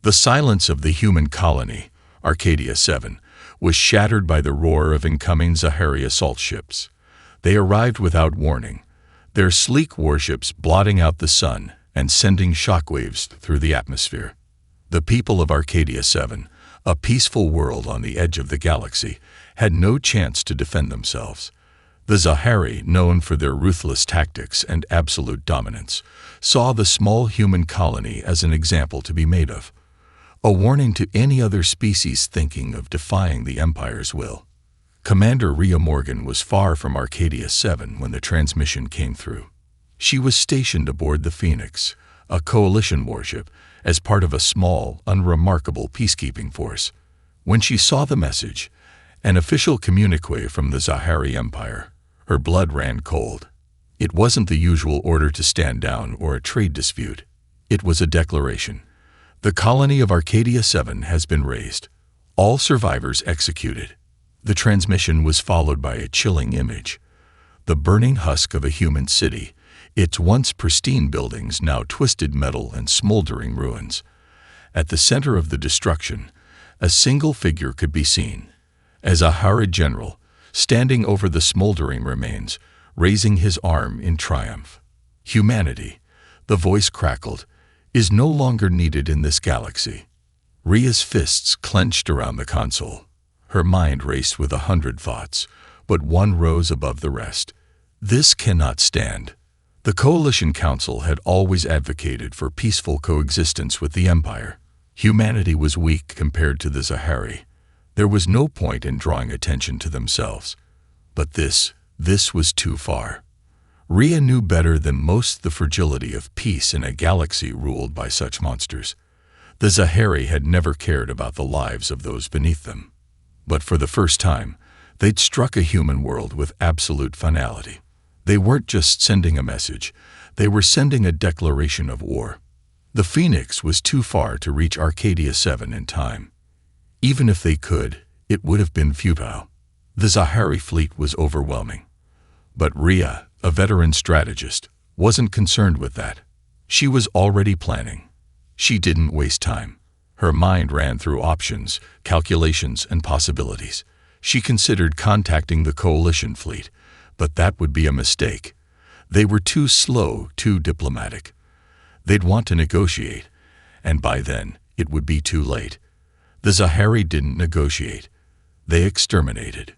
The silence of the human colony, Arcadia 7, was shattered by the roar of incoming Zahari assault ships. They arrived without warning, their sleek warships blotting out the sun and sending shockwaves through the atmosphere. The people of Arcadia 7, a peaceful world on the edge of the galaxy, had no chance to defend themselves. The Zahari, known for their ruthless tactics and absolute dominance, saw the small human colony as an example to be made of, a warning to any other species thinking of defying the Empire's will. Commander Rhea Morgan was far from Arcadia 7 when the transmission came through. She was stationed aboard the Phoenix, a coalition warship, as part of a small, unremarkable peacekeeping force. When she saw the message, an official communique from the Zahari Empire, her blood ran cold. It wasn't the usual order to stand down or a trade dispute. It was a declaration. The colony of Arcadia 7 has been razed. All survivors executed. The transmission was followed by a chilling image. The burning husk of a human city, its once pristine buildings now twisted metal and smoldering ruins. At the center of the destruction, a single figure could be seen, a Zahari general, standing over the smoldering remains, raising his arm in triumph. Humanity, the voice crackled, is no longer needed in this galaxy. Rhea's fists clenched around the console. Her mind raced with 100 thoughts, but one rose above the rest. This cannot stand. The Coalition Council had always advocated for peaceful coexistence with the Empire. Humanity was weak compared to the Zahari. There was no point in drawing attention to themselves. But this was too far. Rhea knew better than most the fragility of peace in a galaxy ruled by such monsters. The Zahari had never cared about the lives of those beneath them. But for the first time, they'd struck a human world with absolute finality. They weren't just sending a message, they were sending a declaration of war. The Phoenix was too far to reach Arcadia 7 in time. Even if they could, it would have been futile. The Zahari fleet was overwhelming. But Rhea, a veteran strategist, wasn't concerned with that. She was already planning. She didn't waste time. Her mind ran through options, calculations, and possibilities. She considered contacting the Coalition fleet, but that would be a mistake. They were too slow, too diplomatic. They'd want to negotiate, and by then, it would be too late. The Zahari didn't negotiate. They exterminated.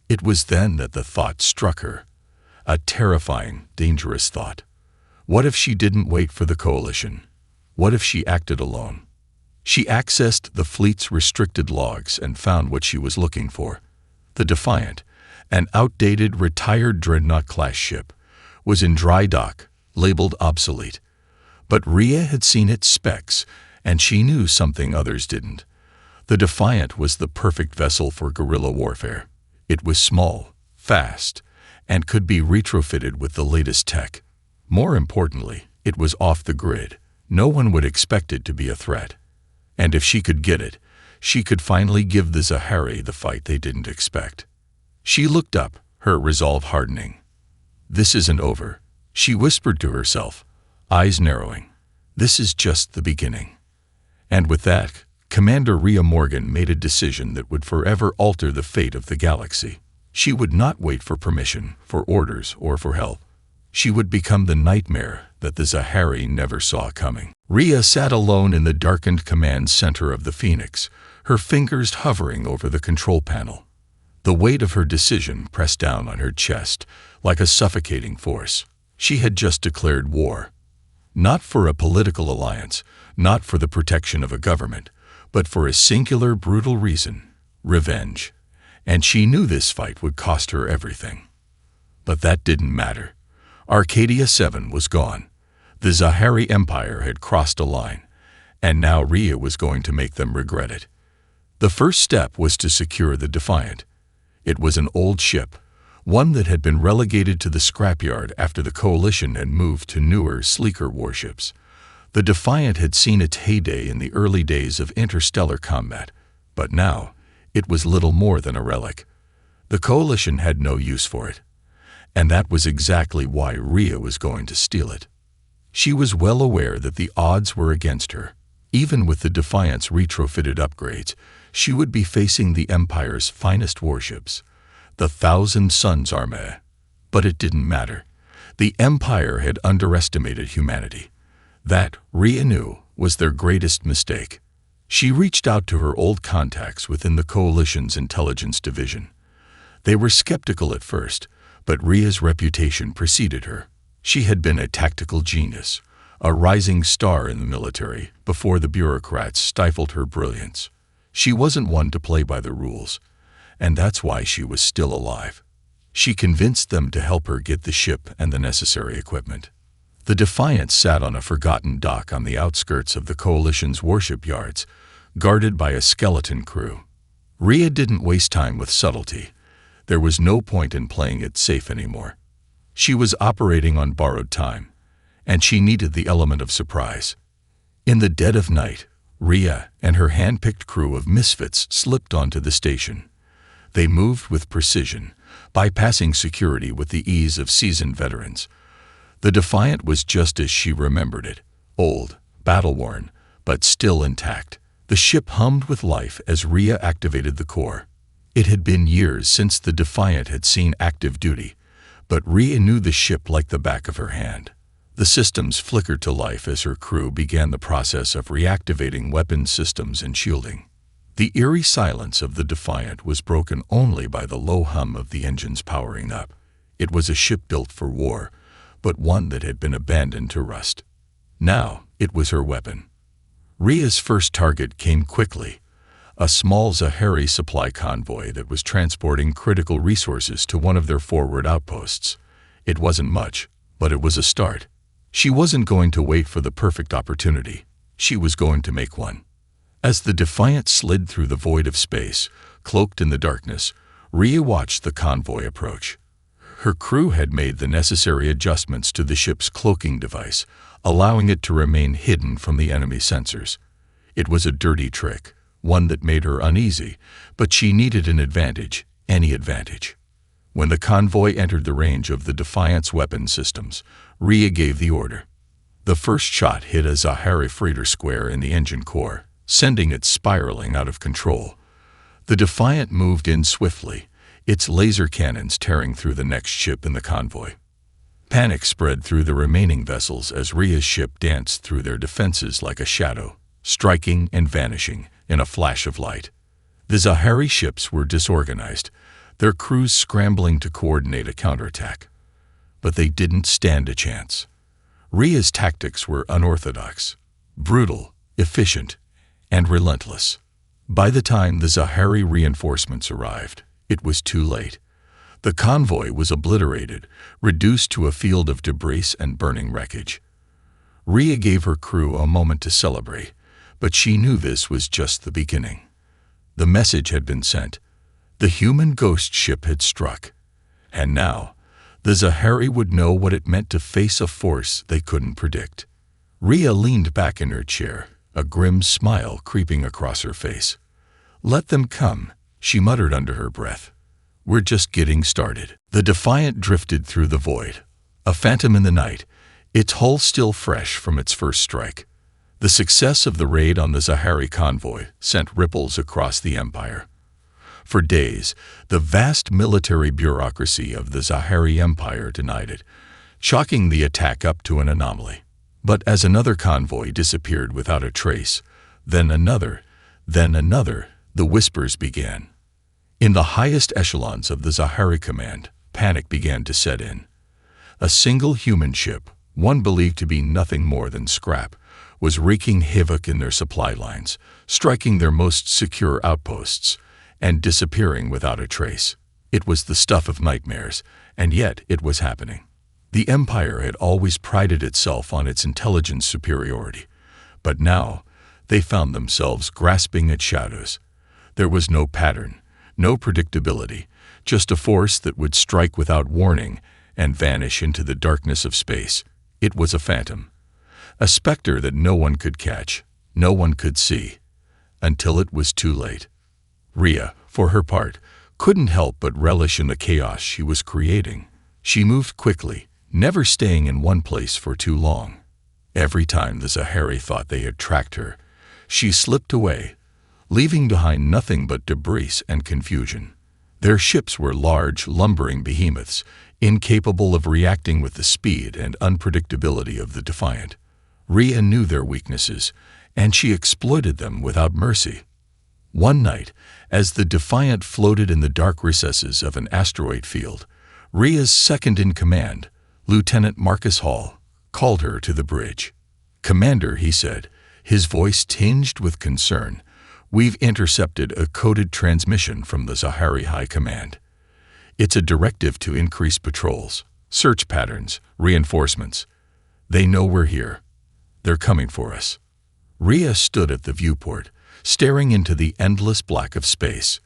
It was then that the thought struck her. A terrifying, dangerous thought. What if she didn't wait for the Coalition? What if she acted alone? She accessed the fleet's restricted logs and found what she was looking for. The Defiant, an outdated, retired Dreadnought-class ship, was in dry dock, labeled obsolete. But Rhea had seen its specs, and she knew something others didn't. The Defiant was the perfect vessel for guerrilla warfare. It was small, fast, and could be retrofitted with the latest tech. More importantly, it was off the grid. No one would expect it to be a threat. And if she could get it, she could finally give the Zahari the fight they didn't expect. She looked up, her resolve hardening. This isn't over, she whispered to herself, eyes narrowing. This is just the beginning. And with that, Commander Rhea Morgan made a decision that would forever alter the fate of the galaxy. She would not wait for permission, for orders, or for help. She would become the nightmare that the Zahari never saw coming. Rhea sat alone in the darkened command center of the Phoenix, her fingers hovering over the control panel. The weight of her decision pressed down on her chest like a suffocating force. She had just declared war. Not for a political alliance, not for the protection of a government, but for a singular, brutal reason: revenge. And she knew this fight would cost her everything. But that didn't matter. Arcadia 7 was gone. The Zahari Empire had crossed a line, and now Rhea was going to make them regret it. The first step was to secure the Defiant. It was an old ship, one that had been relegated to the scrapyard after the Coalition had moved to newer, sleeker warships. The Defiant had seen its heyday in the early days of interstellar combat, but now it was little more than a relic. The Coalition had no use for it, and that was exactly why Rhea was going to steal it. She was well aware that the odds were against her. Even with the Defiant's retrofitted upgrades, she would be facing the Empire's finest warships, the Thousand Suns Armée. But it didn't matter. The Empire had underestimated humanity. That, Rhea knew, was their greatest mistake. She reached out to her old contacts within the Coalition's intelligence division. They were skeptical at first, but Rhea's reputation preceded her. She had been a tactical genius, a rising star in the military, before the bureaucrats stifled her brilliance. She wasn't one to play by the rules, and that's why she was still alive. She convinced them to help her get the ship and the necessary equipment. The Defiant sat on a forgotten dock on the outskirts of the Coalition's warship yards, guarded by a skeleton crew. Rhea didn't waste time with subtlety. There was no point in playing it safe anymore. She was operating on borrowed time, and she needed the element of surprise. In the dead of night, Rhea and her hand-picked crew of misfits slipped onto the station. They moved with precision, bypassing security with the ease of seasoned veterans. The Defiant was just as she remembered it, old, battle-worn, but still intact. The ship hummed with life as Rhea activated the core. It had been years since the Defiant had seen active duty, but Rhea knew the ship like the back of her hand. The systems flickered to life as her crew began the process of reactivating weapons systems and shielding. The eerie silence of the Defiant was broken only by the low hum of the engines powering up. It was a ship built for war, but one that had been abandoned to rust. Now, it was her weapon. Rhea's first target came quickly. A small Zahari supply convoy that was transporting critical resources to one of their forward outposts. It wasn't much, but it was a start. She wasn't going to wait for the perfect opportunity. She was going to make one. As the Defiant slid through the void of space, cloaked in the darkness, Rhea watched the convoy approach. Her crew had made the necessary adjustments to the ship's cloaking device, allowing it to remain hidden from the enemy sensors. It was a dirty trick, one that made her uneasy, but she needed an advantage, any advantage. When the convoy entered the range of the Defiant's weapon systems, Rhea gave the order. The first shot hit a Zahari freighter square in the engine core, sending it spiraling out of control. The Defiant moved in swiftly, its laser cannons tearing through the next ship in the convoy. Panic spread through the remaining vessels as Rhea's ship danced through their defenses like a shadow, striking and vanishing in a flash of light. The Zahari ships were disorganized, their crews scrambling to coordinate a counterattack. But they didn't stand a chance. Rhea's tactics were unorthodox, brutal, efficient, and relentless. By the time the Zahari reinforcements arrived, it was too late. The convoy was obliterated, reduced to a field of debris and burning wreckage. Rhea gave her crew a moment to celebrate, but she knew this was just the beginning. The message had been sent. The human ghost ship had struck. And now, the Zahari would know what it meant to face a force they couldn't predict. Rhea leaned back in her chair, a grim smile creeping across her face. "Let them come," she muttered under her breath. "We're just getting started." The Defiant drifted through the void, a phantom in the night, its hull still fresh from its first strike. The success of the raid on the Zahari convoy sent ripples across the Empire. For days, the vast military bureaucracy of the Zahari Empire denied it, chalking the attack up to an anomaly. But as another convoy disappeared without a trace, then another, the whispers began. In the highest echelons of the Zahari command, panic began to set in. A single human ship, one believed to be nothing more than scrap, was wreaking havoc in their supply lines, striking their most secure outposts, and disappearing without a trace. It was the stuff of nightmares, and yet it was happening. The Empire had always prided itself on its intelligence superiority, but now they found themselves grasping at shadows. There was no pattern, no predictability, just a force that would strike without warning and vanish into the darkness of space. It was a phantom, a specter that no one could catch, no one could see, until it was too late. Rhea, for her part, couldn't help but relish in the chaos she was creating. She moved quickly, never staying in one place for too long. Every time the Zahari thought they had tracked her, She slipped away, leaving behind nothing but debris and confusion. Their ships were large, lumbering behemoths, incapable of reacting with the speed and unpredictability of the Defiant. Rhea knew their weaknesses, and she exploited them without mercy. One night, as the Defiant floated in the dark recesses of an asteroid field, Rhea's second-in-command, Lieutenant Marcus Hall, called her to the bridge. "Commander," he said, his voice tinged with concern, "we've intercepted a coded transmission from the Zahari High Command. It's a directive to increase patrols, search patterns, reinforcements. They know we're here. They're coming for us." Rhea stood at the viewport, staring into the endless black of space.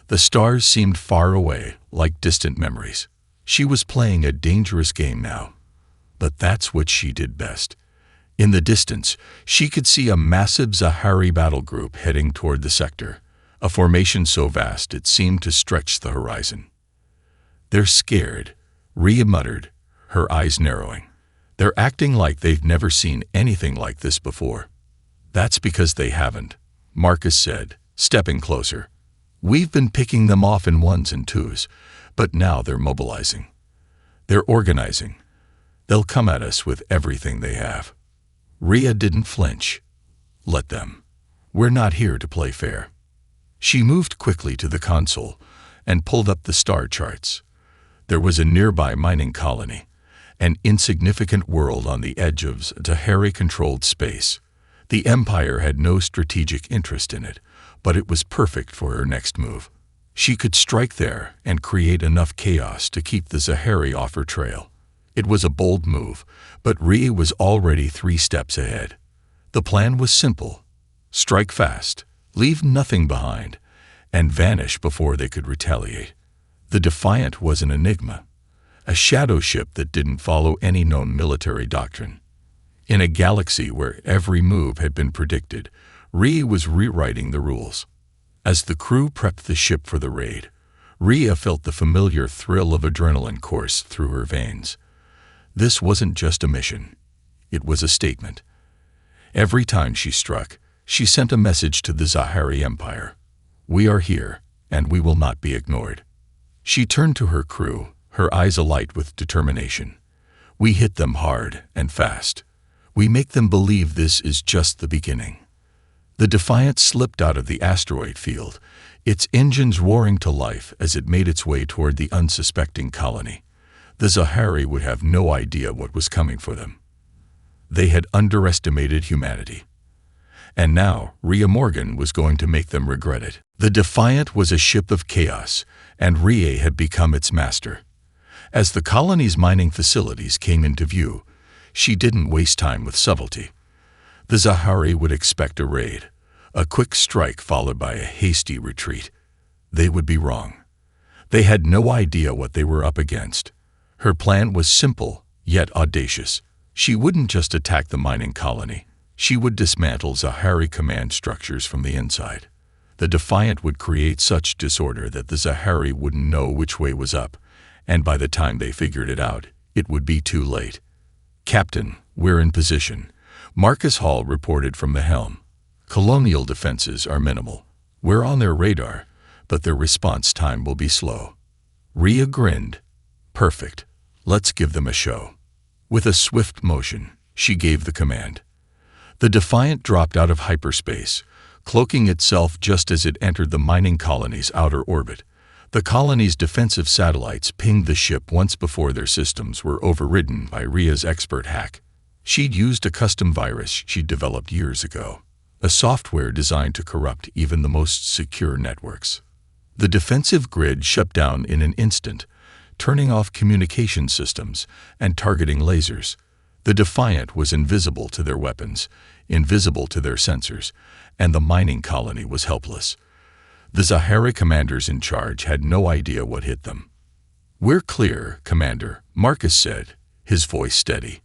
The stars seemed far away, like distant memories. She was playing a dangerous game now. But that's what she did best. In the distance, she could see a massive Zahari battle group heading toward the sector, a formation so vast it seemed to stretch the horizon. "They're scared," Rhea muttered, her eyes narrowing. "They're acting like they've never seen anything like this before." "That's because they haven't," Marcus said, stepping closer. "We've been picking them off in ones and twos, but now they're mobilizing. They're organizing. They'll come at us with everything they have." Rhea didn't flinch. "Let them. We're not here to play fair." She moved quickly to the console and pulled up the star charts. There was a nearby mining colony, an insignificant world on the edge of Zahari-controlled space. The Empire had no strategic interest in it, but it was perfect for her next move. She could strike there and create enough chaos to keep the Zahari off her trail. It was a bold move, but Rhea was already 3 steps ahead. The plan was simple: strike fast, leave nothing behind, and vanish before they could retaliate. The Defiant was an enigma, a shadow ship that didn't follow any known military doctrine. In a galaxy where every move had been predicted, Rhea was rewriting the rules. As the crew prepped the ship for the raid, Rhea felt the familiar thrill of adrenaline course through her veins. This wasn't just a mission. It was a statement. Every time she struck, she sent a message to the Zahari Empire. "We are here, and we will not be ignored." She turned to her crew, her eyes alight with determination. "We hit them hard and fast. We make them believe this is just the beginning." The Defiant slipped out of the asteroid field, its engines roaring to life as it made its way toward the unsuspecting colony. The Zahari would have no idea what was coming for them. They had underestimated humanity. And now, Rhea Morgan was going to make them regret it. The Defiant was a ship of chaos, and Rhea had become its master. As the colony's mining facilities came into view, she didn't waste time with subtlety. The Zahari would expect a raid, a quick strike followed by a hasty retreat. They would be wrong. They had no idea what they were up against. Her plan was simple, yet audacious. She wouldn't just attack the mining colony. She would dismantle Zahari command structures from the inside. The Defiant would create such disorder that the Zahari wouldn't know which way was up, and by the time they figured it out, it would be too late. "Captain, we're in position," Marcus Hall reported from the helm. "Colonial defenses are minimal. We're on their radar, but their response time will be slow." Rhea grinned. "Perfect. Let's give them a show." With a swift motion, she gave the command. The Defiant dropped out of hyperspace, cloaking itself just as it entered the mining colony's outer orbit. The colony's defensive satellites pinged the ship once before their systems were overridden by Rhea's expert hack. She'd used a custom virus she'd developed years ago, a software designed to corrupt even the most secure networks. The defensive grid shut down in an instant, turning off communication systems and targeting lasers. The Defiant was invisible to their weapons, invisible to their sensors, and the mining colony was helpless. The Zahari commanders in charge had no idea what hit them. "We're clear, Commander," Marcus said, his voice steady.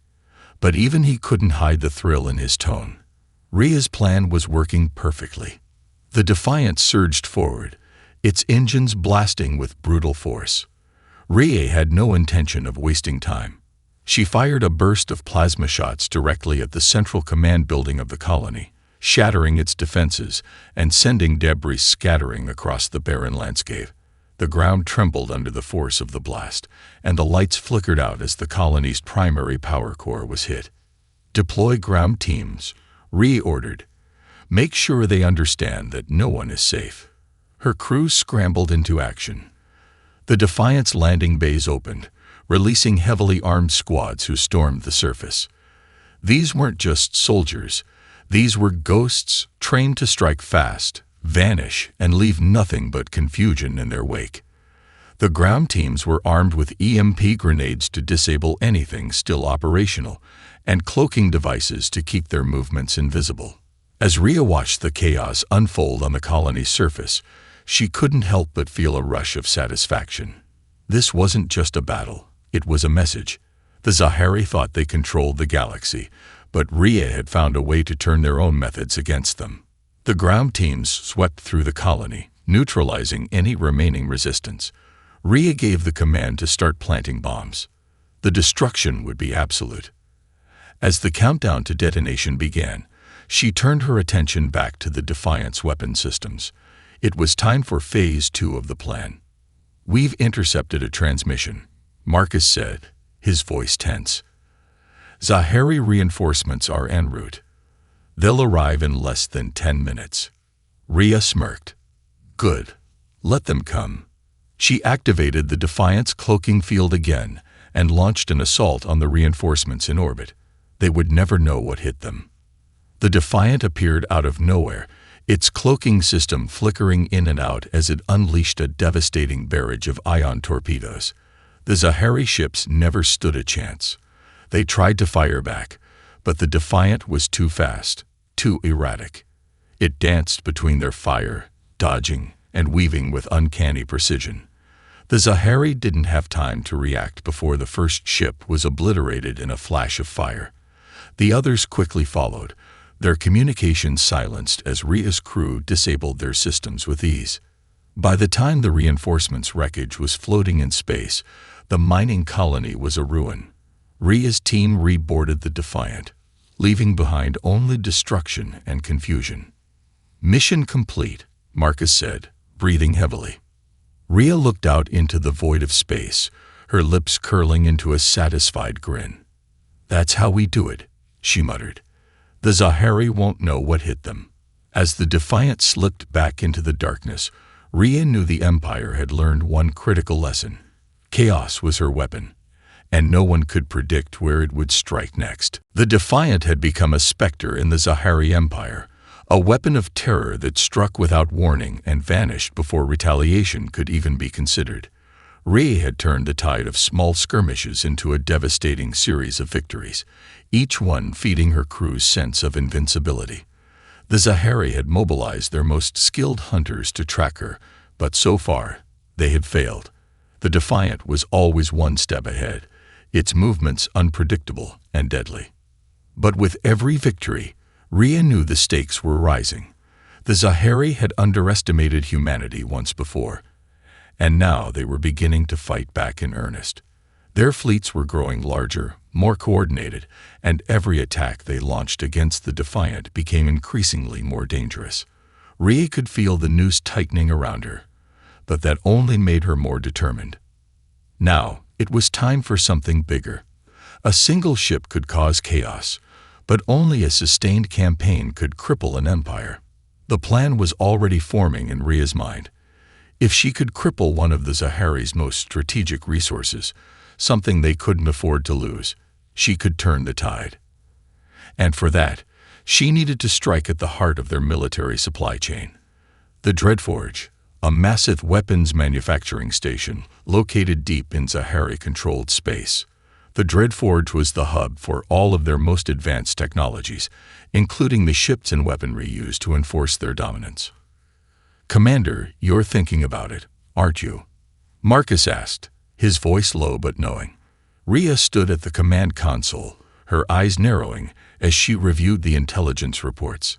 But even he couldn't hide the thrill in his tone. Rhea's plan was working perfectly. The Defiant surged forward, its engines blasting with brutal force. Rhea had no intention of wasting time. She fired a burst of plasma shots directly at the central command building of the colony, shattering its defenses and sending debris scattering across the barren landscape. The ground trembled under the force of the blast, and the lights flickered out as the colony's primary power core was hit. "Deploy ground teams," Rhea ordered. "Make sure they understand that no one is safe." Her crew scrambled into action. The Defiant's landing bays opened, releasing heavily armed squads who stormed the surface. These weren't just soldiers. These were ghosts trained to strike fast, vanish, and leave nothing but confusion in their wake. The ground teams were armed with EMP grenades to disable anything still operational, and cloaking devices to keep their movements invisible. As Rhea watched the chaos unfold on the colony's surface, she couldn't help but feel a rush of satisfaction. This wasn't just a battle, it was a message. The Zahari thought they controlled the galaxy, but Rhea had found a way to turn their own methods against them. The ground teams swept through the colony, neutralizing any remaining resistance. Rhea gave the command to start planting bombs. The destruction would be absolute. As the countdown to detonation began, she turned her attention back to the Defiant's weapon systems. It was time for Phase 2 of the plan. "We've intercepted a transmission," Marcus said, his voice tense. "Zahari reinforcements are en route. They'll arrive in less than 10 minutes. Rhea smirked. "Good. Let them come." She activated the Defiant's cloaking field again and launched an assault on the reinforcements in orbit. They would never know what hit them. The Defiant appeared out of nowhere, its cloaking system flickering in and out as it unleashed a devastating barrage of ion torpedoes. The Zahari ships never stood a chance. They tried to fire back, but the Defiant was too fast, too erratic. It danced between their fire, dodging, and weaving with uncanny precision. The Zahari didn't have time to react before the first ship was obliterated in a flash of fire. The others quickly followed, their communications silenced as Rhea's crew disabled their systems with ease. By the time the reinforcements' wreckage was floating in space, the mining colony was a ruin. Rhea's team reboarded the Defiant, leaving behind only destruction and confusion. "Mission complete," Marcus said, breathing heavily. Rhea looked out into the void of space, her lips curling into a satisfied grin. "That's how we do it," she muttered. "The Zahari won't know what hit them." As the Defiant slipped back into the darkness, Rhea knew the Empire had learned one critical lesson. Chaos was her weapon, and no one could predict where it would strike next. The Defiant had become a specter in the Zahari Empire, a weapon of terror that struck without warning and vanished before retaliation could even be considered. Rhea had turned the tide of small skirmishes into a devastating series of victories, each one feeding her crew's sense of invincibility. The Zahari had mobilized their most skilled hunters to track her, but so far, they had failed. The Defiant was always one step ahead, its movements unpredictable and deadly. But with every victory, Rhea knew the stakes were rising. The Zahari had underestimated humanity once before, and now they were beginning to fight back in earnest. Their fleets were growing larger, more coordinated, and every attack they launched against the Defiant became increasingly more dangerous. Rhea could feel the noose tightening around her, but that only made her more determined. Now, it was time for something bigger. A single ship could cause chaos, but only a sustained campaign could cripple an empire. The plan was already forming in Rhea's mind. If she could cripple one of the Zahari's most strategic resources, something they couldn't afford to lose, she could turn the tide. And for that, she needed to strike at the heart of their military supply chain. The Dreadforge, a massive weapons manufacturing station located deep in Zahari-controlled space. The Dreadforge was the hub for all of their most advanced technologies, including the ships and weaponry used to enforce their dominance. "Commander, you're thinking about it, aren't you?" Marcus asked, his voice low but knowing. Rhea stood at the command console, her eyes narrowing as she reviewed the intelligence reports.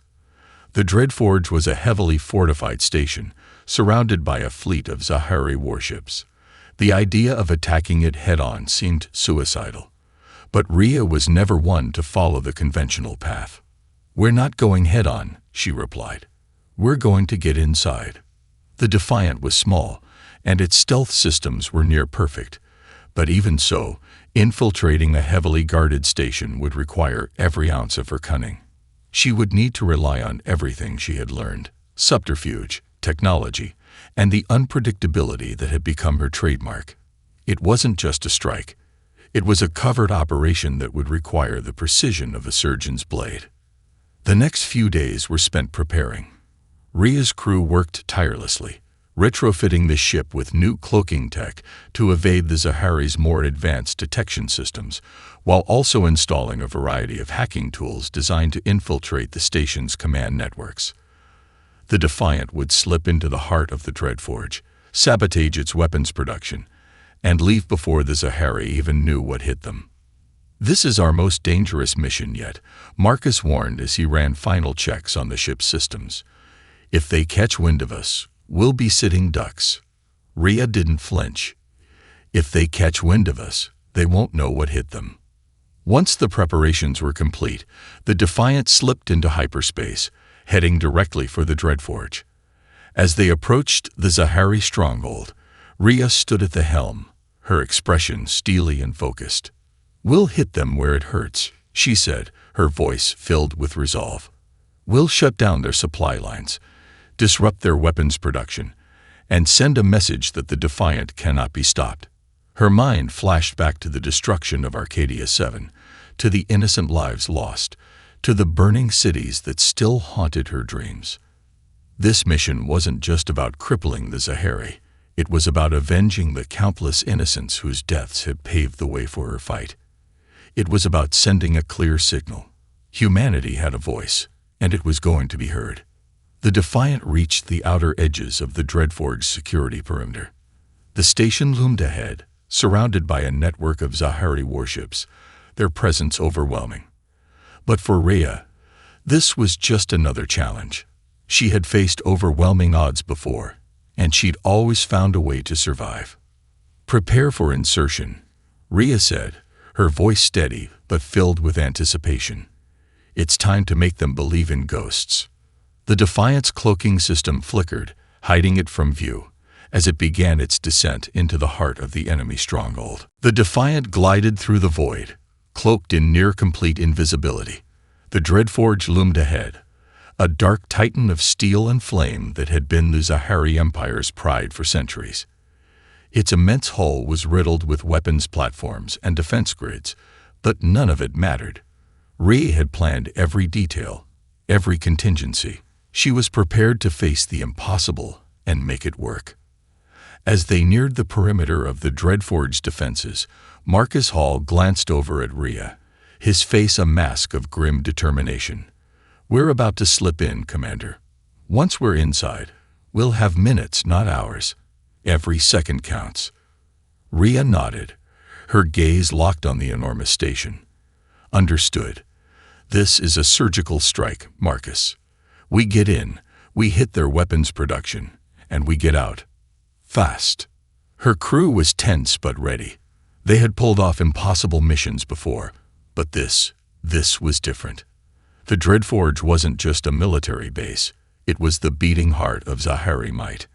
The Dreadforge was a heavily fortified station, surrounded by a fleet of Zahari warships. The idea of attacking it head-on seemed suicidal, but Rhea was never one to follow the conventional path. "We're not going head-on," she replied. "We're going to get inside." The Defiant was small, and its stealth systems were near perfect, but even so, infiltrating a heavily guarded station would require every ounce of her cunning. She would need to rely on everything she had learned: subterfuge, technology, and the unpredictability that had become her trademark. It wasn't just a strike. It was a covert operation that would require the precision of a surgeon's blade. The next few days were spent preparing. Rhea's crew worked tirelessly, retrofitting the ship with new cloaking tech to evade the Zahari's more advanced detection systems, while also installing a variety of hacking tools designed to infiltrate the station's command networks. The Defiant would slip into the heart of the Dreadforge, sabotage its weapons production, and leave before the Zahari even knew what hit them. "This is our most dangerous mission yet," Marcus warned as he ran final checks on the ship's systems. "If they catch wind of us, we'll be sitting ducks." Rhea didn't flinch. "If they catch wind of us, they won't know what hit them." Once the preparations were complete, the Defiant slipped into hyperspace, heading directly for the Dreadforge. As they approached the Zahari stronghold, Rhea stood at the helm, her expression steely and focused. "We'll hit them where it hurts," she said, her voice filled with resolve. "We'll shut down their supply lines, disrupt their weapons production, and send a message that the Defiant cannot be stopped." Her mind flashed back to the destruction of Arcadia 7, to the innocent lives lost, to the burning cities that still haunted her dreams. This mission wasn't just about crippling the Zahari. It was about avenging the countless innocents whose deaths had paved the way for her fight. It was about sending a clear signal. Humanity had a voice, and it was going to be heard. The Defiant reached the outer edges of the Dreadforge's security perimeter. The station loomed ahead, surrounded by a network of Zahari warships, their presence overwhelming. But for Rhea, this was just another challenge. She had faced overwhelming odds before, and she'd always found a way to survive. "Prepare for insertion," Rhea said, her voice steady but filled with anticipation. "It's time to make them believe in ghosts." The Defiant's cloaking system flickered, hiding it from view, as it began its descent into the heart of the enemy stronghold. The Defiant glided through the void, cloaked in near-complete invisibility. The Dreadforge loomed ahead, a dark titan of steel and flame that had been the Zahari Empire's pride for centuries. Its immense hull was riddled with weapons platforms and defense grids, but none of it mattered. Rhea had planned every detail, every contingency. She was prepared to face the impossible and make it work. As they neared the perimeter of the Dreadforge's defenses, Marcus Hall glanced over at Rhea, his face a mask of grim determination. "We're about to slip in, Commander. Once we're inside, we'll have minutes, not hours. Every second counts." Rhea nodded, her gaze locked on the enormous station. "Understood. This is a surgical strike, Marcus. We get in, we hit their weapons production, and we get out. Fast." Her crew was tense but ready. They had pulled off impossible missions before, but this was different. The Dreadforge wasn't just a military base. It was the beating heart of Zahari might.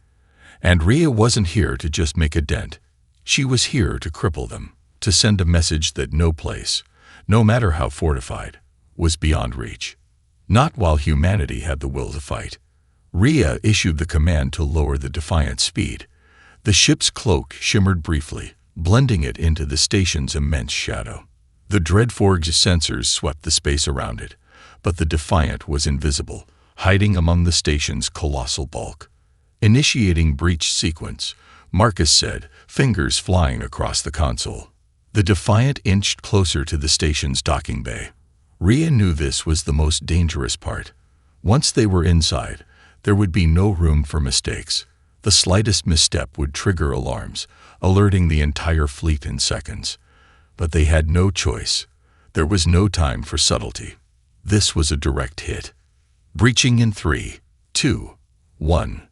And Rhea wasn't here to just make a dent. She was here to cripple them, to send a message that no place, no matter how fortified, was beyond reach. Not while humanity had the will to fight. Rhea issued the command to lower the Defiant's speed. The ship's cloak shimmered briefly, blending it into the station's immense shadow. The Dreadforge's sensors swept the space around it, but the Defiant was invisible, hiding among the station's colossal bulk. "Initiating breach sequence," Marcus said, fingers flying across the console. The Defiant inched closer to the station's docking bay. Rhea knew this was the most dangerous part. Once they were inside, there would be no room for mistakes. The slightest misstep would trigger alarms, alerting the entire fleet in seconds. But they had no choice. There was no time for subtlety. This was a direct hit. Breaching in 3, 2, 1.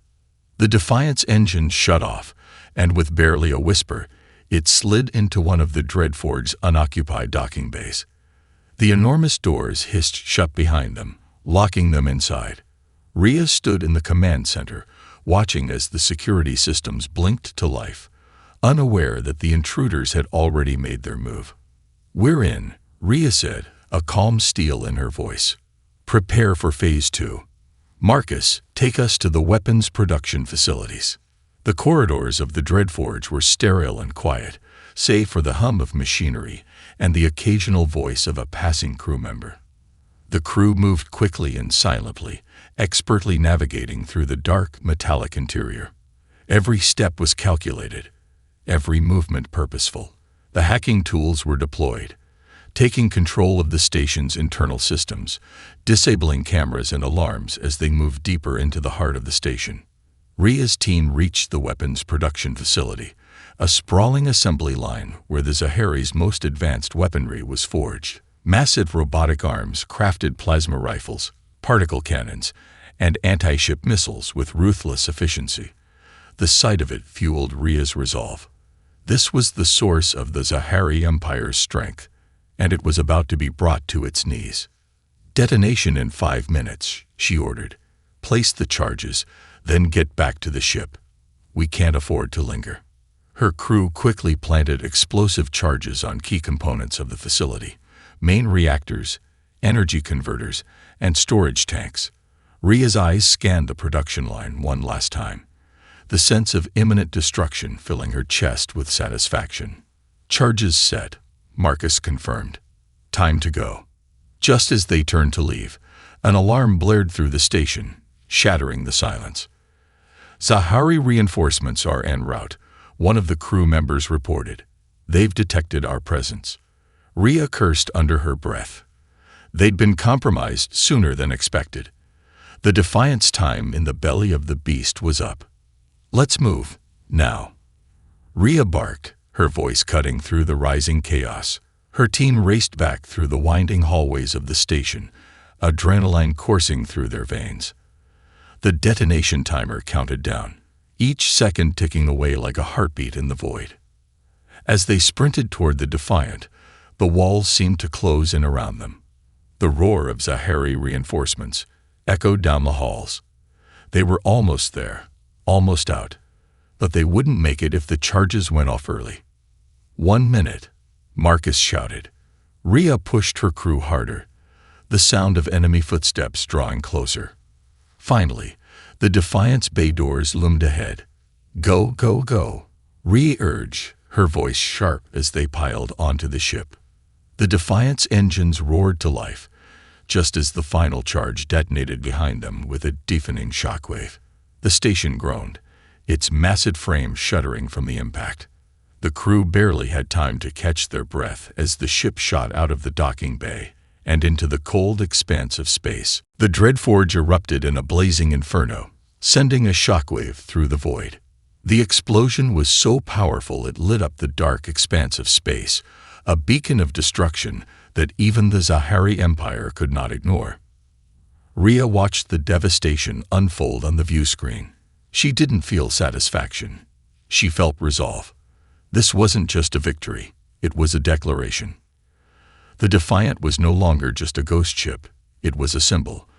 The Defiant's engine shut off, and with barely a whisper, it slid into one of the Dreadforge's unoccupied docking bays. The enormous doors hissed shut behind them, locking them inside. Rhea stood in the command center, watching as the security systems blinked to life, unaware that the intruders had already made their move. "We're in," Rhea said, a calm steel in her voice. "Prepare for Phase 2. Marcus, take us to the weapons production facilities." The corridors of the Dreadforge were sterile and quiet, save for the hum of machinery and the occasional voice of a passing crew member. The crew moved quickly and silently, expertly navigating through the dark, metallic interior. Every step was calculated, every movement purposeful. The hacking tools were deployed, taking control of the station's internal systems, disabling cameras and alarms as they moved deeper into the heart of the station. Rhea's team reached the weapons production facility, a sprawling assembly line where the Zahari's most advanced weaponry was forged. Massive robotic arms crafted plasma rifles, particle cannons, and anti-ship missiles with ruthless efficiency. The sight of it fueled Rhea's resolve. This was the source of the Zahari Empire's strength, and it was about to be brought to its knees. "Detonation in 5 minutes," she ordered. "Place the charges, then get back to the ship. We can't afford to linger." Her crew quickly planted explosive charges on key components of the facility: main reactors, energy converters, and storage tanks. Rhea's eyes scanned the production line one last time, the sense of imminent destruction filling her chest with satisfaction. "Charges set," Marcus confirmed. "Time to go." Just as they turned to leave, an alarm blared through the station, shattering the silence. "Zahari reinforcements are en route," one of the crew members reported. "They've detected our presence." Rhea cursed under her breath. They'd been compromised sooner than expected. The Defiant's time in the belly of the beast was up. "Let's move, now." Rhea barked, her voice cutting through the rising chaos. Her team raced back through the winding hallways of the station, adrenaline coursing through their veins. The detonation timer counted down, each second ticking away like a heartbeat in the void. As they sprinted toward the Defiant, the walls seemed to close in around them. The roar of Zahari reinforcements echoed down the halls. They were almost there, almost out, but they wouldn't make it if the charges went off early. "1 minute," Marcus shouted. Rhea pushed her crew harder, the sound of enemy footsteps drawing closer. Finally, the Defiant's bay doors loomed ahead. "Go, go, go," Rhea urged, her voice sharp as they piled onto the ship. The Defiant's engines roared to life, just as the final charge detonated behind them with a deafening shockwave. The station groaned, its massive frame shuddering from the impact. The crew barely had time to catch their breath as the ship shot out of the docking bay and into the cold expanse of space. The Dreadforge erupted in a blazing inferno, sending a shockwave through the void. The explosion was so powerful it lit up the dark expanse of space, a beacon of destruction that even the Zahari Empire could not ignore. Rhea watched the devastation unfold on the view screen. She didn't feel satisfaction. She felt resolve. This wasn't just a victory, it was a declaration. The Defiant was no longer just a ghost ship, it was a symbol,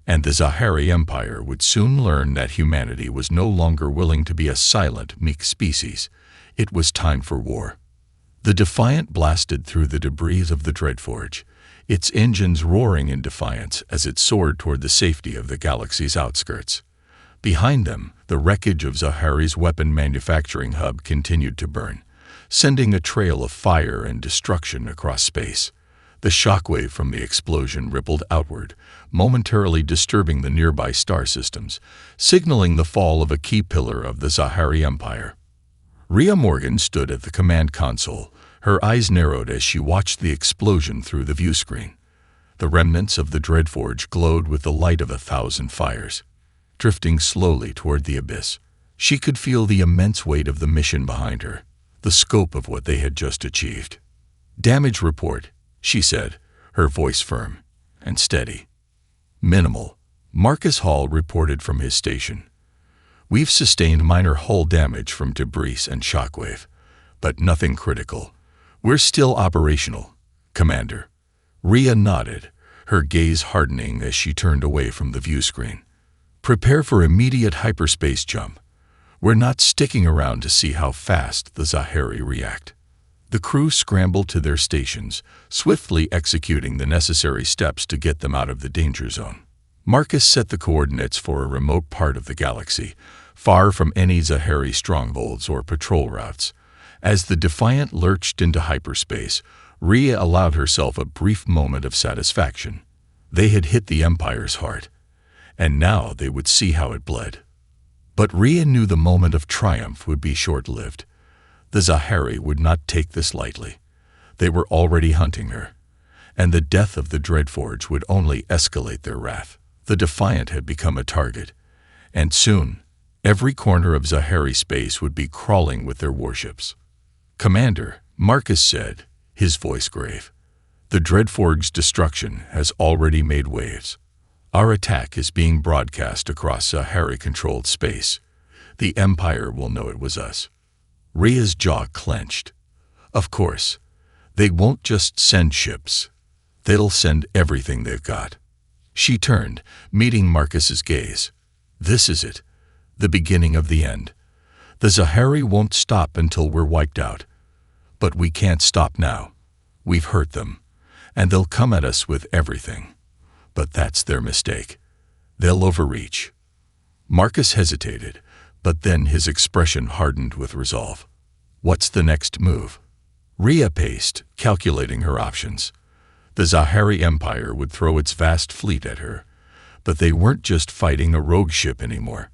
and the Zahari Empire would soon learn that humanity was no longer willing to be a silent, meek species. It was time for war. The Defiant blasted through the debris of the Dreadforge, its engines roaring in defiance as it soared toward the safety of the galaxy's outskirts. Behind them, the wreckage of Zahari's weapon manufacturing hub continued to burn, sending a trail of fire and destruction across space. The shockwave from the explosion rippled outward, momentarily disturbing the nearby star systems, signaling the fall of a key pillar of the Zahari Empire. Rhea Morgan stood at the command console, her eyes narrowed as she watched the explosion through the view screen. The remnants of the Dreadforge glowed with the light of 1,000 fires. Drifting slowly toward the abyss, she could feel the immense weight of the mission behind her, the scope of what they had just achieved. "Damage report," she said, her voice firm and steady. "Minimal," Marcus Hall reported from his station. "We've sustained minor hull damage from debris and shockwave, but nothing critical. We're still operational, Commander." Rhea nodded, her gaze hardening as she turned away from the view screen. "Prepare for immediate hyperspace jump. We're not sticking around to see how fast the Zahari react." The crew scrambled to their stations, swiftly executing the necessary steps to get them out of the danger zone. Marcus set the coordinates for a remote part of the galaxy, far from any Zahari strongholds or patrol routes. As the Defiant lurched into hyperspace, Rhea allowed herself a brief moment of satisfaction. They had hit the Empire's heart, and now they would see how it bled. But Rhea knew the moment of triumph would be short-lived. The Zahari would not take this lightly. They were already hunting her, and the death of the Dreadforge would only escalate their wrath. The Defiant had become a target, and soon, every corner of Zahari space would be crawling with their warships. "Commander," Marcus said, his voice grave, "the Dreadforge's destruction has already made waves. Our attack is being broadcast across Zahari-controlled space. The Empire will know it was us." Rhea's jaw clenched. Of course, they won't just send ships. They'll send everything they've got. She turned, meeting Marcus's gaze. "This is it, the beginning of the end. The Zahari won't stop until we're wiped out. But we can't stop now. We've hurt them, and they'll come at us with everything. But that's their mistake. They'll overreach." Marcus hesitated, but then his expression hardened with resolve. "What's the next move?" Rhea paced, calculating her options. The Zahari Empire would throw its vast fleet at her, but they weren't just fighting a rogue ship anymore.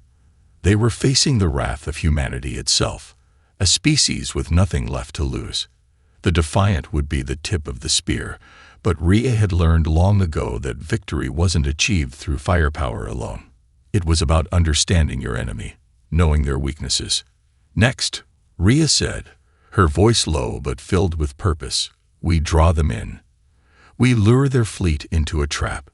They were facing the wrath of humanity itself, a species with nothing left to lose. The Defiant would be the tip of the spear, but Rhea had learned long ago that victory wasn't achieved through firepower alone. It was about understanding your enemy, knowing their weaknesses. "Next," Rhea said, her voice low but filled with purpose, "we draw them in. We lure their fleet into a trap.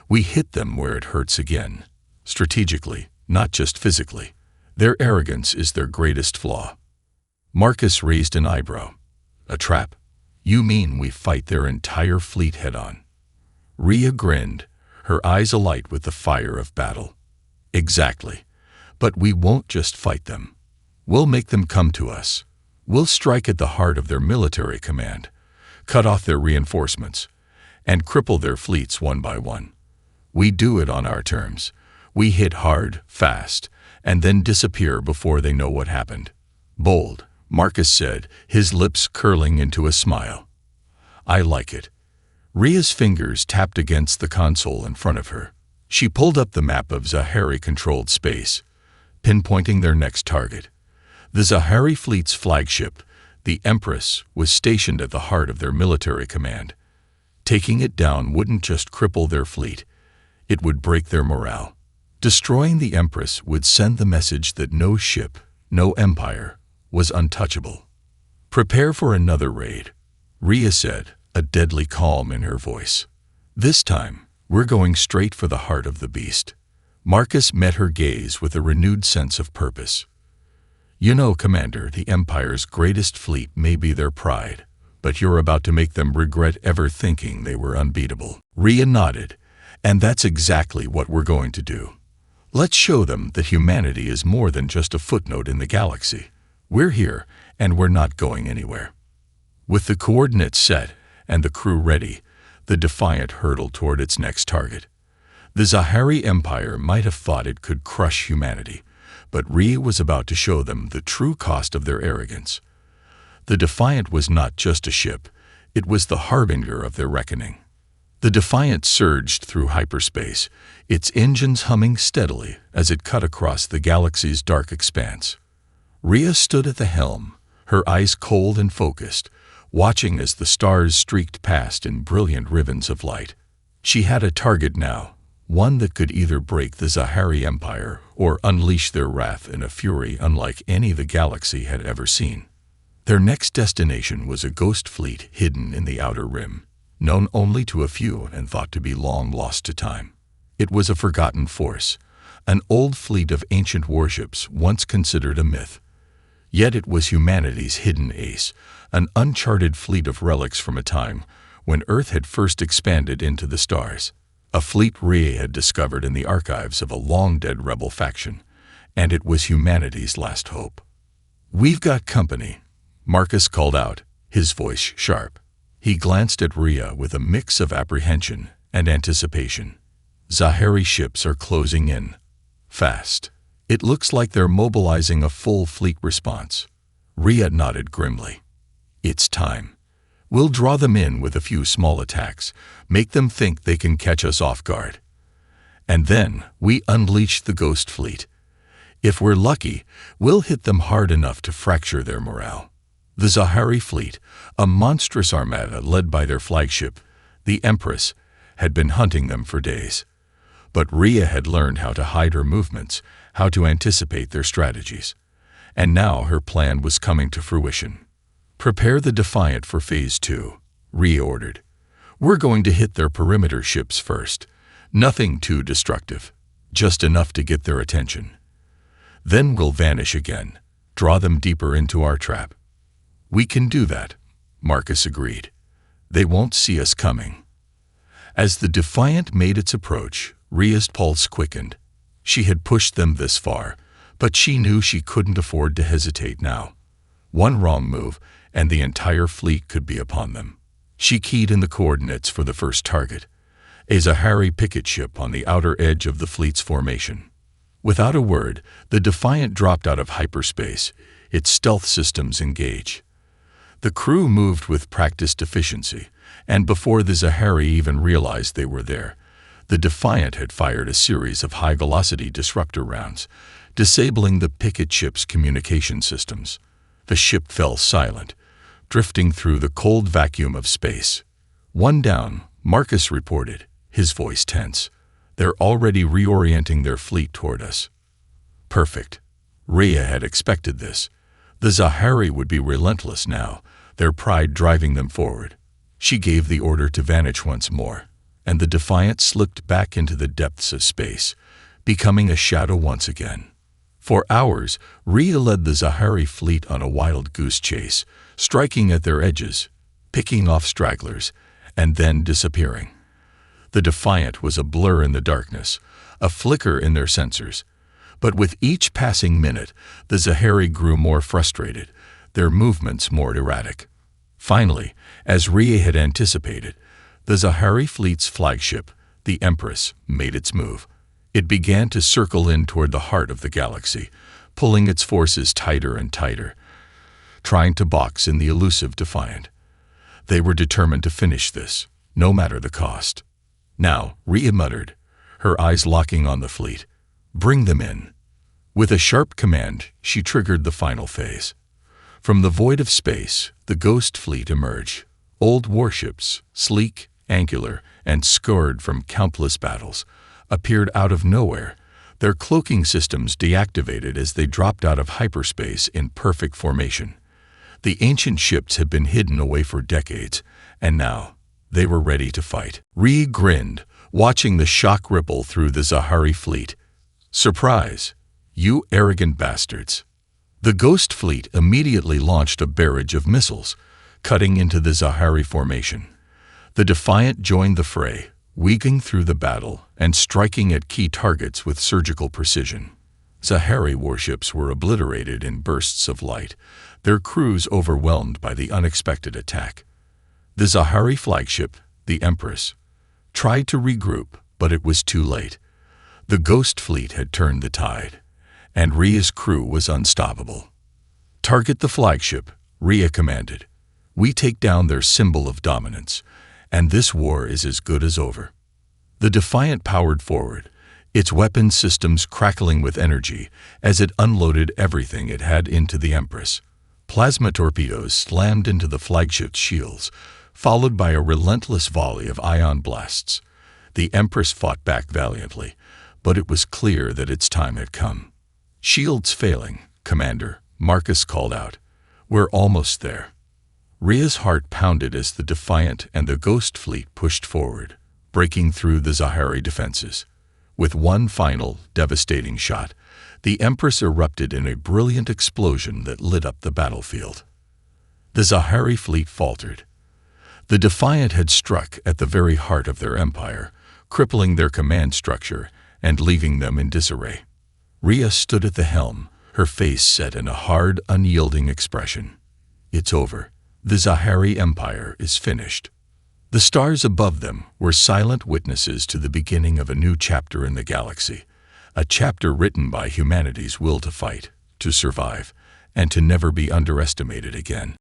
We hit them where it hurts again, strategically, not just physically. Their arrogance is their greatest flaw." Marcus raised an eyebrow. "A trap? You mean we fight their entire fleet head-on?" Rhea grinned, her eyes alight with the fire of battle. "Exactly. But we won't just fight them. We'll make them come to us. We'll strike at the heart of their military command, cut off their reinforcements, and cripple their fleets one by one. We do it on our terms. We hit hard, fast, and then disappear before they know what happened." "Bold," Marcus said, his lips curling into a smile. "I like it." Rhea's fingers tapped against the console in front of her. She pulled up the map of Zahari-controlled space, pinpointing their next target. The Zahari fleet's flagship, the Empress, was stationed at the heart of their military command. Taking it down wouldn't just cripple their fleet, it would break their morale. Destroying the Empress would send the message that no ship, no empire, was untouchable. "Prepare for another raid," Rhea said, a deadly calm in her voice. "This time, we're going straight for the heart of the beast." Marcus met her gaze with a renewed sense of purpose. "You know, Commander, the Empire's greatest fleet may be their pride, but you're about to make them regret ever thinking they were unbeatable." Rhea nodded, "And that's exactly what we're going to do. Let's show them that humanity is more than just a footnote in the galaxy. We're here, and we're not going anywhere." With the coordinates set and the crew ready, the Defiant hurtled toward its next target. The Zahari Empire might have thought it could crush humanity, but Rhea was about to show them the true cost of their arrogance. The Defiant was not just a ship, it was the harbinger of their reckoning. The Defiant surged through hyperspace, its engines humming steadily as it cut across the galaxy's dark expanse. Rhea stood at the helm, her eyes cold and focused, watching as the stars streaked past in brilliant ribbons of light. She had a target now, one that could either break the Zahari Empire or unleash their wrath in a fury unlike any the galaxy had ever seen. Their next destination was a ghost fleet hidden in the Outer Rim, known only to a few and thought to be long lost to time. It was a forgotten force, an old fleet of ancient warships once considered a myth. Yet it was humanity's hidden ace, an uncharted fleet of relics from a time when Earth had first expanded into the stars. A fleet Rhea had discovered in the archives of a long-dead rebel faction, and it was humanity's last hope. "We've got company," Marcus called out, his voice sharp. He glanced at Rhea with a mix of apprehension and anticipation. "Zahari ships are closing in. Fast. It looks like they're mobilizing a full fleet response." Rhea nodded grimly. "It's time. We'll draw them in with a few small attacks, make them think they can catch us off guard. And then we unleash the Ghost Fleet. If we're lucky, we'll hit them hard enough to fracture their morale." The Zahari fleet, a monstrous armada led by their flagship, the Empress, had been hunting them for days. But Rhea had learned how to hide her movements, how to anticipate their strategies. And now her plan was coming to fruition. "Prepare the Defiant for Phase 2, Rhea ordered. "We're going to hit their perimeter ships first. Nothing too destructive, just enough to get their attention. Then we'll vanish again, draw them deeper into our trap." "We can do that," Marcus agreed. "They won't see us coming." As the Defiant made its approach, Rhea's pulse quickened. She had pushed them this far, but she knew she couldn't afford to hesitate now. One wrong move, and the entire fleet could be upon them. She keyed in the coordinates for the first target, a Zahari picket ship on the outer edge of the fleet's formation. Without a word, the Defiant dropped out of hyperspace, its stealth systems engaged. The crew moved with practiced efficiency, and before the Zahari even realized they were there, the Defiant had fired a series of high-velocity disruptor rounds, disabling the picket ship's communication systems. The ship fell silent, drifting through the cold vacuum of space. "One down," Marcus reported, his voice tense. "They're already reorienting their fleet toward us." Perfect. Rhea had expected this. The Zahari would be relentless now, their pride driving them forward. She gave the order to vanish once more, and the Defiant slipped back into the depths of space, becoming a shadow once again. For hours, Rhea led the Zahari fleet on a wild goose chase, striking at their edges, picking off stragglers, and then disappearing. The Defiant was a blur in the darkness, a flicker in their sensors. But with each passing minute, the Zahari grew more frustrated, their movements more erratic. Finally, as Rhea had anticipated, the Zahari fleet's flagship, the Empress, made its move. It began to circle in toward the heart of the galaxy, pulling its forces tighter and tighter, trying to box in the elusive Defiant. They were determined to finish this, no matter the cost. "Now," Rhea muttered, her eyes locking on the fleet. "Bring them in." With a sharp command, she triggered the final phase. From the void of space, the Ghost Fleet emerged. Old warships, sleek, angular, and scarred from countless battles, appeared out of nowhere, their cloaking systems deactivated as they dropped out of hyperspace in perfect formation. The ancient ships had been hidden away for decades, and now they were ready to fight. Rhea grinned, watching the shock ripple through the Zahari fleet. "Surprise, you arrogant bastards." The Ghost Fleet immediately launched a barrage of missiles, cutting into the Zahari formation. The Defiant joined the fray, weaving through the battle and striking at key targets with surgical precision. Zahari warships were obliterated in bursts of light, their crews overwhelmed by the unexpected attack. The Zahari flagship, the Empress, tried to regroup, but it was too late. The Ghost Fleet had turned the tide, and Rhea's crew was unstoppable. "Target the flagship," Rhea commanded. "We take down their symbol of dominance, and this war is as good as over." The Defiant powered forward, its weapon systems crackling with energy as it unloaded everything it had into the Empress. Plasma torpedoes slammed into the flagship's shields, followed by a relentless volley of ion blasts. The Empress fought back valiantly, but it was clear that its time had come. "Shields failing, Commander," Marcus called out. "We're almost there." Rhea's heart pounded as the Defiant and the Ghost Fleet pushed forward, breaking through the Zahari defenses. With one final, devastating shot, the Empress erupted in a brilliant explosion that lit up the battlefield. The Zahari fleet faltered. The Defiant had struck at the very heart of their empire, crippling their command structure and leaving them in disarray. Rhea stood at the helm, her face set in a hard, unyielding expression. It's over. The Zahari Empire is finished. The stars above them were silent witnesses to the beginning of a new chapter in the galaxy, a chapter written by humanity's will to fight, to survive, and to never be underestimated again.